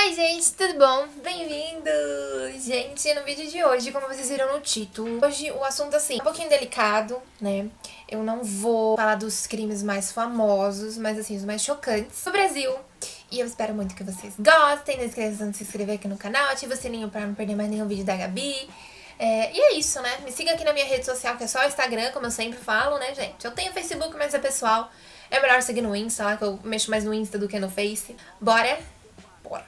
Oi gente, tudo bom? Bem-vindos! Gente, no vídeo de hoje, como vocês viram no título, hoje o assunto assim, é um pouquinho delicado, né? Eu não vou falar dos crimes mais famosos, mas assim, os mais chocantes do Brasil. E eu espero muito que vocês gostem, não esqueçam de se inscrever aqui no canal, ativa o sininho pra não perder mais nenhum vídeo da Gabi. E é isso, né? Me siga aqui na minha rede social, que é só o Instagram, como eu sempre falo, né, gente? Eu tenho Facebook, mas é pessoal. É melhor seguir no Insta, lá que eu mexo mais no Insta do que no Face. Bora? Bora.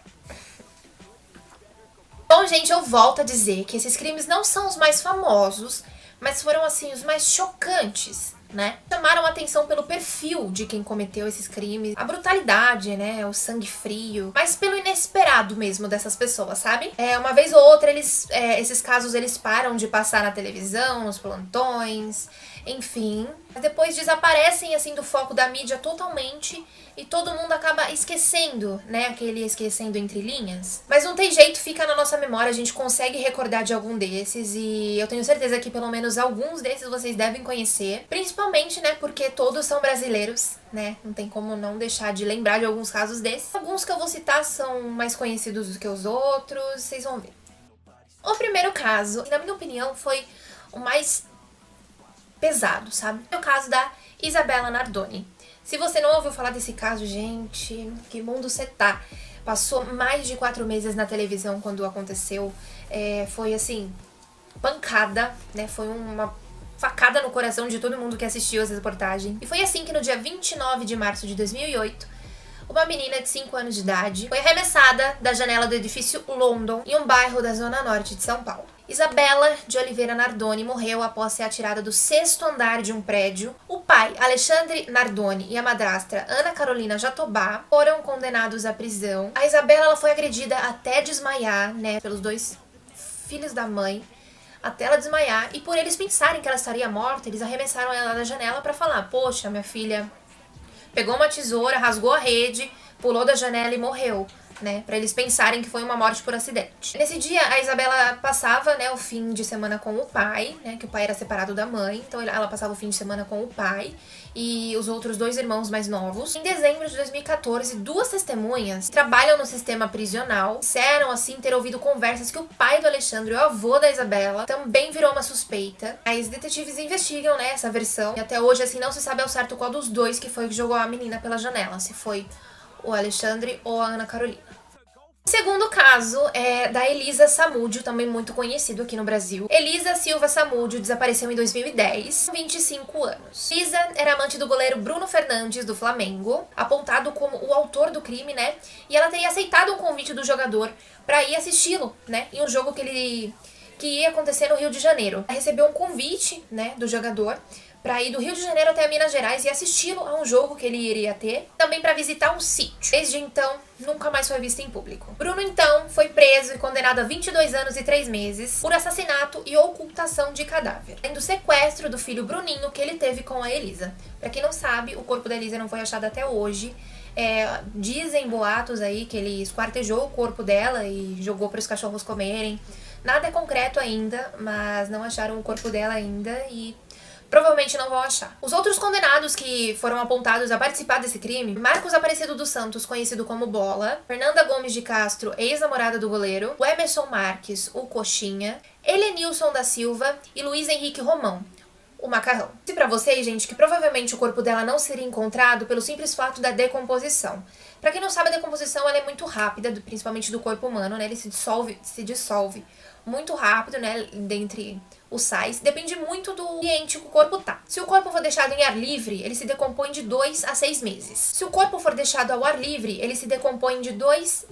Bom, gente, eu volto a dizer que esses crimes não são os mais famosos, mas foram, assim, os mais chocantes, né? Chamaram a atenção pelo perfil de quem cometeu esses crimes, a brutalidade, né, o sangue frio, mas pelo inesperado mesmo dessas pessoas, sabe? Uma vez ou outra, esses casos, eles param de passar na televisão, nos plantões, enfim. Depois desaparecem, assim, do foco da mídia totalmente e todo mundo acaba esquecendo, né, aquele esquecendo entre linhas. Mas não tem jeito, fica na nossa memória, a gente consegue recordar de algum desses e eu tenho certeza que pelo menos alguns desses vocês devem conhecer. Principalmente, né, porque todos são brasileiros, né, não tem como não deixar de lembrar de alguns casos desses. Alguns que eu vou citar são mais conhecidos do que os outros, vocês vão ver. O primeiro caso, na minha opinião, foi o mais pesado, sabe? É o caso da Isabella Nardoni. Se você não ouviu falar desse caso, gente, que mundo você tá? Passou mais de 4 meses na televisão quando aconteceu. Foi assim, pancada, né? Foi uma facada no coração de todo mundo que assistiu essa reportagem. E foi assim que no dia 29 de março de 2008, uma menina de 5 anos de idade foi arremessada da janela do edifício London, em um bairro da zona norte de São Paulo. Isabella de Oliveira Nardoni morreu após ser atirada do 6º andar de um prédio. O pai, Alexandre Nardoni, e a madrasta, Ana Carolina Jatobá, foram condenados à prisão. A Isabella, ela foi agredida até desmaiar, né, pelos dois filhos da mãe, até ela desmaiar. E por eles pensarem que ela estaria morta, eles arremessaram ela da janela pra falar: poxa, minha filha pegou uma tesoura, rasgou a rede, pulou da janela e morreu, né? Pra eles pensarem que foi uma morte por acidente. Nesse dia, a Isabella passava, né, o fim de semana com o pai, né? Que o pai era separado da mãe, então ela passava o fim de semana com o pai e os outros 2 irmãos mais novos. Em dezembro de 2014, 2 testemunhas que trabalham no sistema prisional disseram, assim, ter ouvido conversas que o pai do Alexandre, o avô da Isabella, também virou uma suspeita. Aí os detetives investigam, né, essa versão. E até hoje, assim, não se sabe ao certo qual dos dois que foi que jogou a menina pela janela. Se foi o Alexandre ou a Ana Carolina. O segundo caso é da Elisa Samúdio, também muito conhecido aqui no Brasil. Elisa Silva Samúdio desapareceu em 2010, com 25 anos. Elisa era amante do goleiro Bruno Fernandes, do Flamengo, apontado como o autor do crime, né? E ela teria aceitado um convite do jogador para ir assisti-lo, né? Em um jogo que ia acontecer no Rio de Janeiro. Ela recebeu um convite, né, do jogador para ir do Rio de Janeiro até Minas Gerais e assisti-lo a um jogo que ele iria ter, também para visitar um sítio. Desde então, nunca mais foi visto em público. Bruno, então, foi preso e condenado a 22 anos e 3 meses por assassinato e ocultação de cadáver, além do sequestro do filho Bruninho que ele teve com a Elisa. Para quem não sabe, o corpo da Elisa não foi achado até hoje. Dizem boatos aí que ele esquartejou o corpo dela e jogou para os cachorros comerem. Nada é concreto ainda, mas não acharam o corpo dela ainda e provavelmente não vão achar. Os outros condenados que foram apontados a participar desse crime: Marcos Aparecido dos Santos, conhecido como Bola; Fernanda Gomes de Castro, ex-namorada do goleiro; o Emerson Marques, o Coxinha; Helenilson da Silva e Luiz Henrique Romão, o Macarrão. E pra vocês, gente, que provavelmente o corpo dela não seria encontrado pelo simples fato da decomposição. Pra quem não sabe, a decomposição ela é muito rápida, principalmente do corpo humano, né? Ele se dissolve muito rápido, né, dentre os sais. Depende muito do ambiente que o corpo tá. Se o corpo for deixado em ar livre, ele se decompõe de 2 a 6 meses. Se o corpo for deixado ao ar livre, ele se decompõe de 2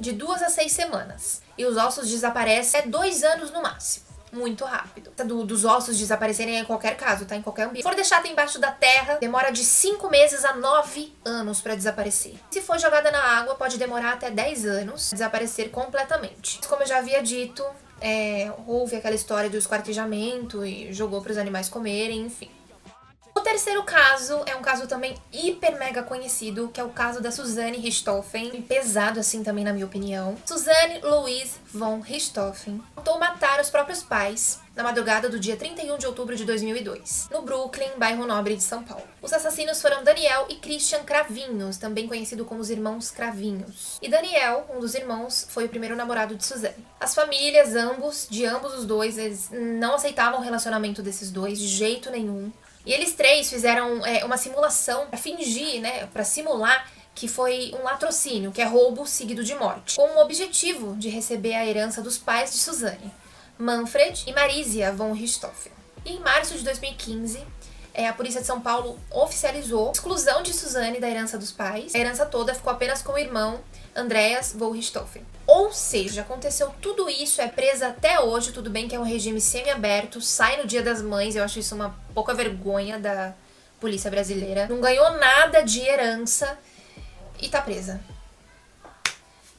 a 6 semanas. E os ossos desaparecem até 2 anos no máximo. Muito rápido. Dos ossos desaparecerem em qualquer caso, tá? Em qualquer ambiente. Se for deixada embaixo da terra, demora de 5 meses a 9 anos pra desaparecer. Se for jogada na água, pode demorar até 10 anos pra desaparecer completamente. Como eu já havia dito, houve aquela história do esquartejamento e jogou para os animais comerem, enfim. O terceiro caso é um caso também hiper mega conhecido, que é o caso da Suzanne Richthofen, pesado assim também na minha opinião. Suzanne Louise von Richthofen tentou matar os próprios pais na madrugada do dia 31 de outubro de 2002, no Brooklyn, bairro nobre de São Paulo. Os assassinos foram Daniel e Christian Cravinhos, também conhecido como os irmãos Cravinhos. E Daniel, um dos irmãos, foi o primeiro namorado de Suzanne. As famílias, de ambos os dois, eles não aceitavam o relacionamento desses dois de jeito nenhum. E eles três fizeram uma simulação para fingir, para simular que foi um latrocínio, que é roubo seguido de morte, com o objetivo de receber a herança dos pais de Suzanne, Manfred e Marisia von Richthofen. E em março de 2015, a polícia de São Paulo oficializou a exclusão de Suzanne da herança dos pais. A herança toda ficou apenas com o irmão Andreas von Richthofen. Ou seja, aconteceu tudo isso, é presa até hoje, tudo bem que é um regime semi-aberto, sai no Dia das Mães, eu acho isso uma pouca vergonha da polícia brasileira. Não ganhou nada de herança e tá presa.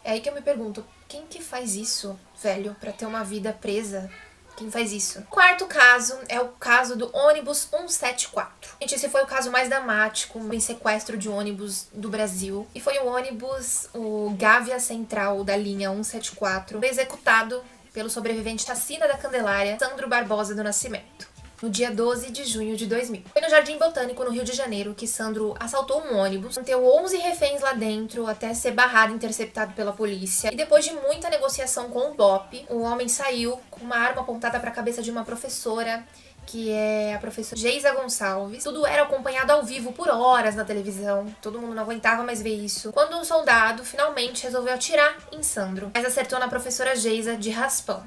É aí que eu me pergunto, quem que faz isso, velho, pra ter uma vida presa? Quem faz isso? Quarto caso é o caso do ônibus 174. Gente, esse foi o caso mais dramático em sequestro de ônibus do Brasil. E foi o ônibus, o Gávea Central da linha 174, executado pelo sobrevivente Chacina da Candelária, Sandro Barbosa do Nascimento, no dia 12 de junho de 2000. Foi no Jardim Botânico, no Rio de Janeiro, que Sandro assaltou um ônibus, manteve 11 reféns lá dentro até ser barrado e interceptado pela polícia. E depois de muita negociação com o BOPE, o homem saiu com uma arma apontada para a cabeça de uma professora, que é a professora Geisa Gonçalves. Tudo era acompanhado ao vivo por horas na televisão. Todo mundo não aguentava mais ver isso. Quando um soldado finalmente resolveu atirar em Sandro, mas acertou na professora Geisa de raspão.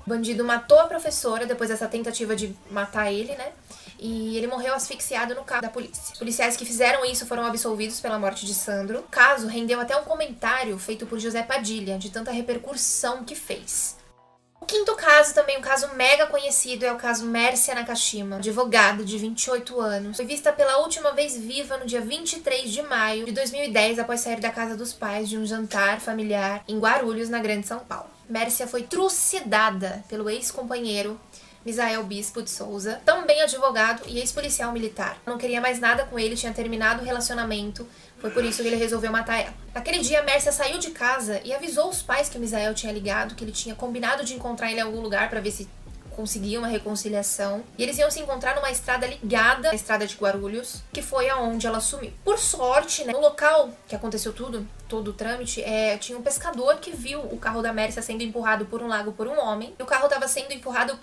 O bandido matou a professora depois dessa tentativa de matar ele, E ele morreu asfixiado no carro da polícia. Os policiais que fizeram isso foram absolvidos pela morte de Sandro. O caso rendeu até um comentário feito por José Padilha, de tanta repercussão que fez. O quinto caso, também um caso mega conhecido, é o caso Mércia Nakashima, advogada de 28 anos. Foi vista pela última vez viva no dia 23 de maio de 2010, após sair da casa dos pais de um jantar familiar em Guarulhos, na Grande São Paulo. Mércia foi trucidada pelo ex-companheiro Misael Bispo de Souza, também advogado e ex-policial militar. Não queria mais nada com ele, tinha terminado o relacionamento, foi por isso que ele resolveu matar ela. Naquele dia, Mércia saiu de casa e avisou os pais que o Misael tinha ligado, que ele tinha combinado de encontrar ele em algum lugar para ver se conseguia uma reconciliação. E eles iam se encontrar numa estrada ligada à estrada de Guarulhos, que foi aonde ela sumiu. Por sorte, no local que aconteceu todo o trâmite, tinha um pescador que viu o carro da Mércia sendo empurrado por um lago por um homem. E o carro estava sendo empurrado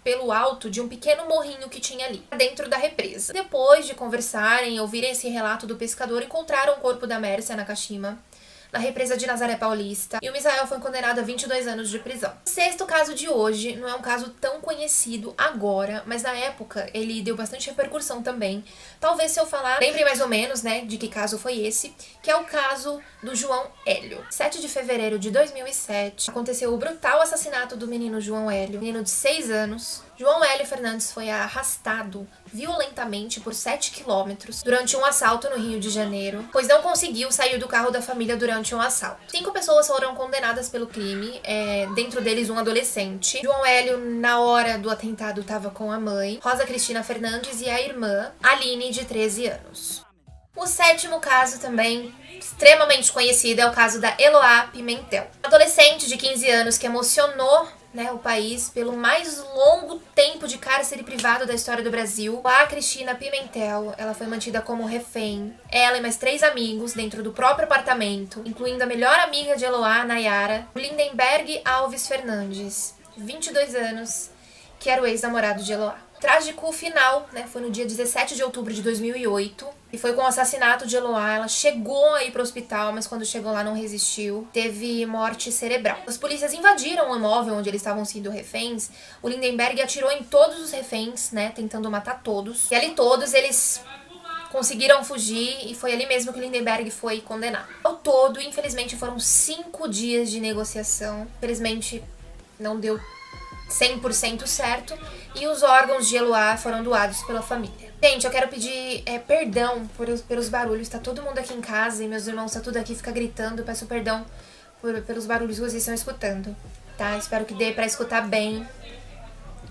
pelo alto de um pequeno morrinho que tinha ali, dentro da represa. Depois de conversarem e ouvirem esse relato do pescador, encontraram o corpo da Mércia Nakashima na represa de Nazaré Paulista, e o Misael foi condenado a 22 anos de prisão. O sexto caso de hoje não é um caso tão conhecido agora, mas na época ele deu bastante repercussão também. Talvez, se eu falar, lembre mais ou menos, de que caso foi esse, que é o caso do João Hélio. 7 de fevereiro de 2007, aconteceu o brutal assassinato do menino João Hélio, menino de 6 anos. João Hélio Fernandes foi arrastado violentamente por 7 quilômetros durante um assalto no Rio de Janeiro, pois não conseguiu sair do carro da família durante um assalto. 5 pessoas foram condenadas pelo crime, dentro deles um adolescente. João Hélio, na hora do atentado, estava com a mãe, Rosa Cristina Fernandes, e a irmã, Aline, de 13 anos. O sétimo caso, também extremamente conhecido, é o caso da Eloá Pimentel. Adolescente de 15 anos que emocionou o país pelo mais longo tempo de cárcere privado da história do Brasil. A Cristina Pimentel, ela foi mantida como refém. Ela e mais 3 amigos dentro do próprio apartamento, incluindo a melhor amiga de Eloá, Nayara, o Lindenberg Alves Fernandes, 22 anos, que era o ex-namorado de Eloá. Trágico final, foi no dia 17 de outubro de 2008, e foi com o assassinato de Eloá. Ela chegou a ir pro hospital, mas quando chegou lá não resistiu, teve morte cerebral. As polícias invadiram o imóvel onde eles estavam sendo reféns. O Lindenberg atirou em todos os reféns, tentando matar todos, e ali todos eles conseguiram fugir, e foi ali mesmo que o Lindenberg foi condenado. Ao todo, infelizmente, foram 5 dias de negociação. Infelizmente, não deu 100% certo, e os órgãos de Eloá foram doados pela família. Gente, eu quero pedir perdão pelos barulhos. Tá todo mundo aqui em casa e meus irmãos tá tudo aqui, fica gritando. Peço perdão pelos barulhos que vocês estão escutando, tá? Espero que dê pra escutar bem.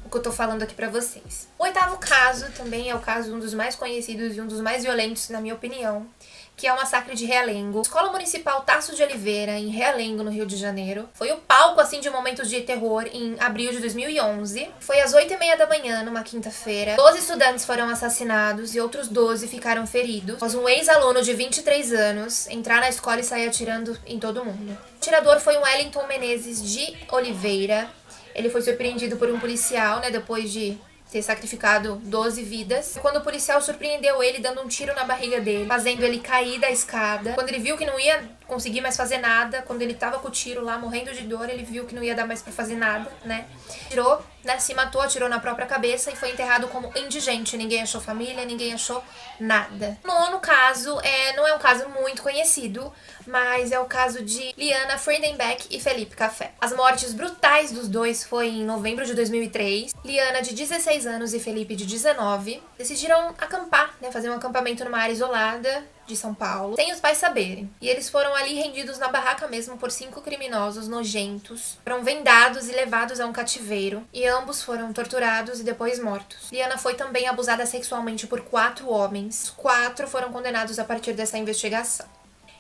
o que eu tô falando aqui pra vocês. O 8º caso também é o caso um dos mais conhecidos e um dos mais violentos, na minha opinião, que é o massacre de Realengo. Escola Municipal Tasso de Oliveira, em Realengo, no Rio de Janeiro. Foi o palco, assim, de momentos de terror em abril de 2011. Foi às 8h30 da manhã, numa quinta-feira. 12 estudantes foram assassinados e outros 12 ficaram feridos, após um ex-aluno de 23 anos entrar na escola e sair atirando em todo mundo. O atirador foi um Wellington Menezes de Oliveira. Ele foi surpreendido por um policial, né, depois de ter sacrificado 12 vidas. Quando o policial surpreendeu ele dando um tiro na barriga dele, fazendo ele cair da escada. Quando ele viu que não ia conseguir mais fazer nada, quando ele tava com o tiro lá, morrendo de dor, ele viu que não ia dar mais pra fazer nada, né? Tirou, né, se matou, atirou na própria cabeça e foi enterrado como indigente. Ninguém achou família, ninguém achou nada. O 9º caso não é um caso muito conhecido, mas é o caso de Liana Friedenbeck e Felipe Café. As mortes brutais dos dois foi em novembro de 2003. Liana, de 16 anos, e Felipe, de 19, decidiram acampar, né, fazer um acampamento numa área isolada de São Paulo, sem os pais saberem. E eles foram ali rendidos na barraca mesmo por 5 criminosos nojentos. Foram vendados e levados a um cativeiro, e ambos foram torturados e depois mortos. Liana foi também abusada sexualmente por 4 homens. Os 4 foram condenados a partir dessa investigação.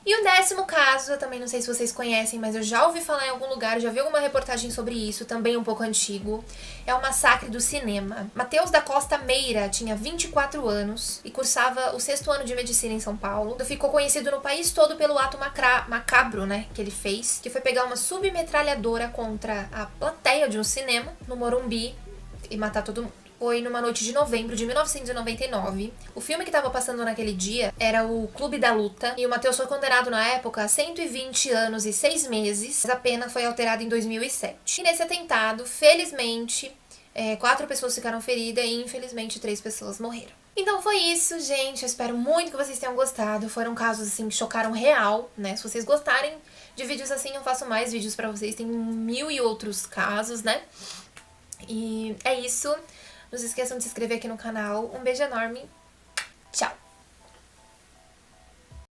E o 10º caso, eu também não sei se vocês conhecem, mas eu já ouvi falar em algum lugar, já vi alguma reportagem sobre isso, também um pouco antigo. É o massacre do cinema. Matheus da Costa Meira tinha 24 anos e cursava o 6º ano de medicina em São Paulo. Ficou conhecido no país todo pelo ato macabro, né, que ele fez, que foi pegar uma submetralhadora contra a plateia de um cinema no Morumbi e matar todo mundo. Foi numa noite de novembro de 1999. O filme que estava passando naquele dia era o Clube da Luta, e o Matheus foi condenado na época a 120 anos e 6 meses. A pena foi alterada em 2007. E nesse atentado, felizmente, 4 pessoas ficaram feridas e infelizmente 3 pessoas morreram. Então foi isso, gente. Eu espero muito que vocês tenham gostado. Foram casos, assim, que chocaram real, né? Se vocês gostarem de vídeos assim, eu faço mais vídeos pra vocês. Tem 1000 e outros casos, né? E é isso. Não se esqueçam de se inscrever aqui no canal. Um beijo enorme. Tchau!